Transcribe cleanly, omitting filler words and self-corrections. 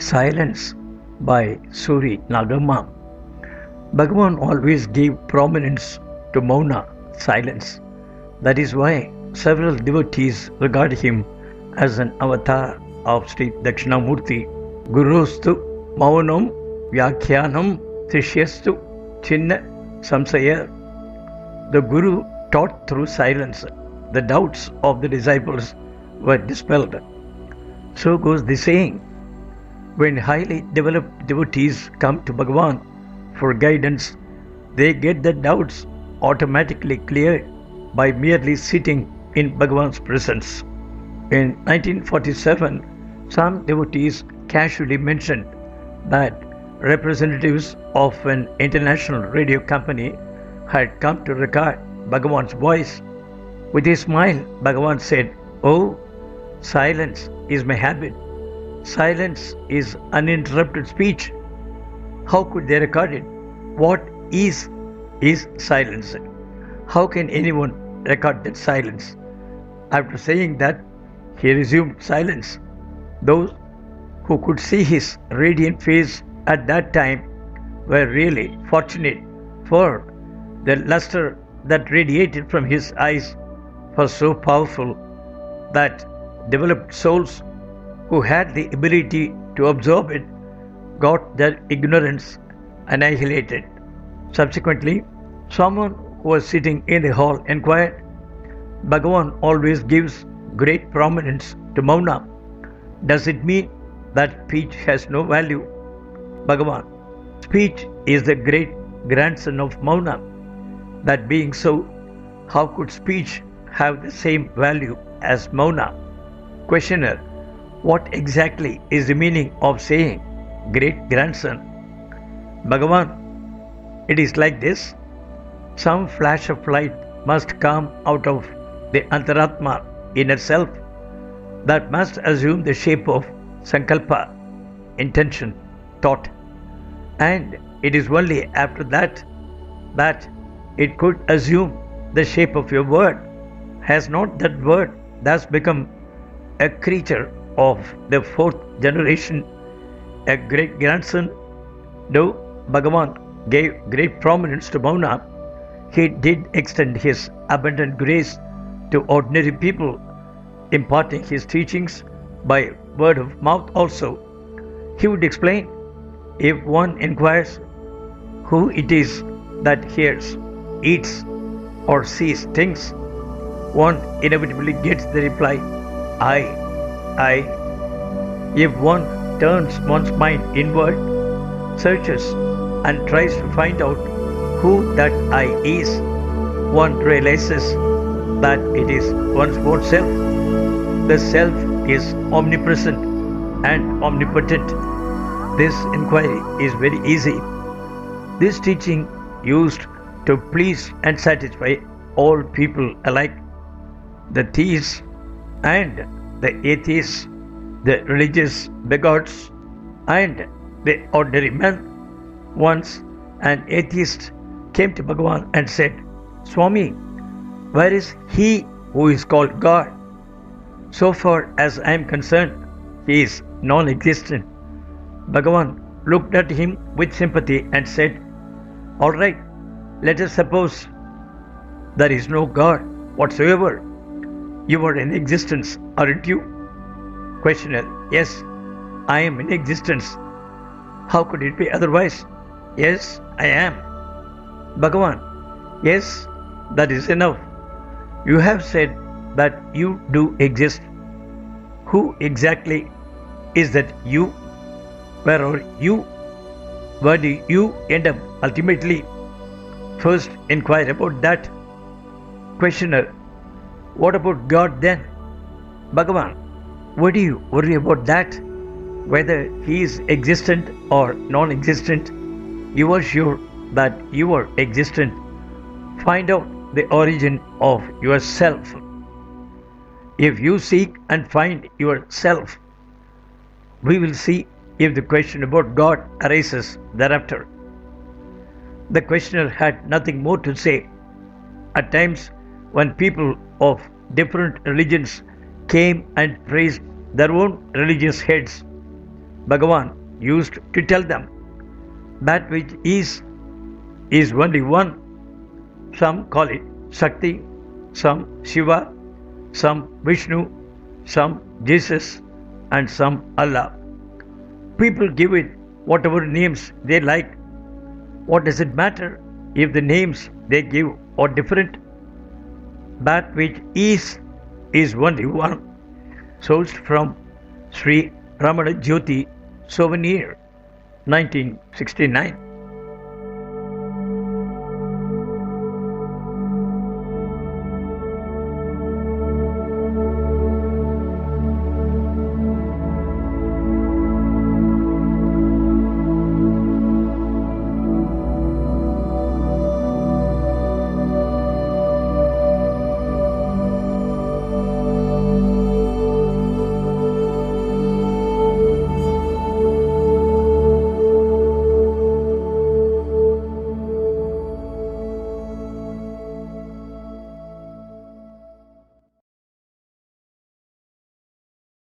Silence by Suri Nagamma. Bhagavan always gave prominence to Mauna, silence. That is why several devotees regard him as an avatar of Sri Dakshinamurti. Gurustu Maunam Vyakhyanam Tishyastu Chinna Samsaya. The Guru taught through silence. The doubts of the disciples were dispelled. So goes the saying. When highly developed devotees come to Bhagavan for guidance, they get their doubts automatically cleared by merely sitting in Bhagavan's presence. In 1947, some devotees casually mentioned that representatives of an international radio company had come to record Bhagavan's voice. With a smile, Bhagavan said, "Oh, silence is my habit. Silence is uninterrupted speech. How could they record it? What is silence? How can anyone record that silence?" After saying that, he resumed silence. Those who could see his radiant face at that time were really fortunate, for the luster that radiated from his eyes was so powerful that developed souls who had the ability to absorb it got their ignorance annihilated. Subsequently, someone who was sitting in the hall inquired, "Bhagavan always gives great prominence to Mauna. Does it mean that speech has no value?" Bhagavan, "Speech is the great grandson of Mauna. That being so, how could speech have the same value as Mauna?" Questioner, what exactly is the meaning of saying great grandson? Bhagavan, it is like this. Some flash of light must come out of the Antaratma, inner self, that must assume the shape of Sankalpa, intention, thought. And it is only after that it could assume the shape of your word. Has not that word thus become a creature of the fourth generation, a great grandson? Though Bhagavan gave great prominence to Mauna, he did extend his abundant grace to ordinary people, imparting his teachings by word of mouth also. He would explain, if one inquires who it is that hears, eats, or sees things, one inevitably gets the reply, I. If one turns one's mind inward, searches, and tries to find out who that I is, one realizes that it is one's own self. The self is omnipresent and omnipotent. This inquiry is very easy. This teaching used to please and satisfy all people alike, the theists and the atheists, the religious bigots and the ordinary man. Once an atheist came to Bhagavan and said, "Swami, where is he who is called God? So far as I am concerned, he is non-existent." Bhagavan looked at him with sympathy and said, "All right, let us suppose there is no God whatsoever. You are in existence, aren't you?" Questioner, "Yes, I am in existence. How could it be otherwise?" "Yes, I am." Bhagavan, "Yes, that is enough. You have said that you do exist. Who exactly is that you? Where are you? Where do you end up ultimately? First inquire about that." Questioner, "What about God then?" Bhagavan, "What do you worry about that? Whether he is existent or non-existent, you are sure that you are existent. Find out the origin of yourself. If you seek and find yourself, we will see if the question about God arises thereafter." The questioner had nothing more to say. At times, when people of different religions came and praised their own religious heads, Bhagavan used to tell them. That which is only one. Some call it Shakti, some Shiva, some Vishnu, some Jesus, and some Allah. People give it whatever names they like. What does it matter if the names they give are different? That which is only one. Sourced from Sri Ramana Jyoti Souvenir, 1969.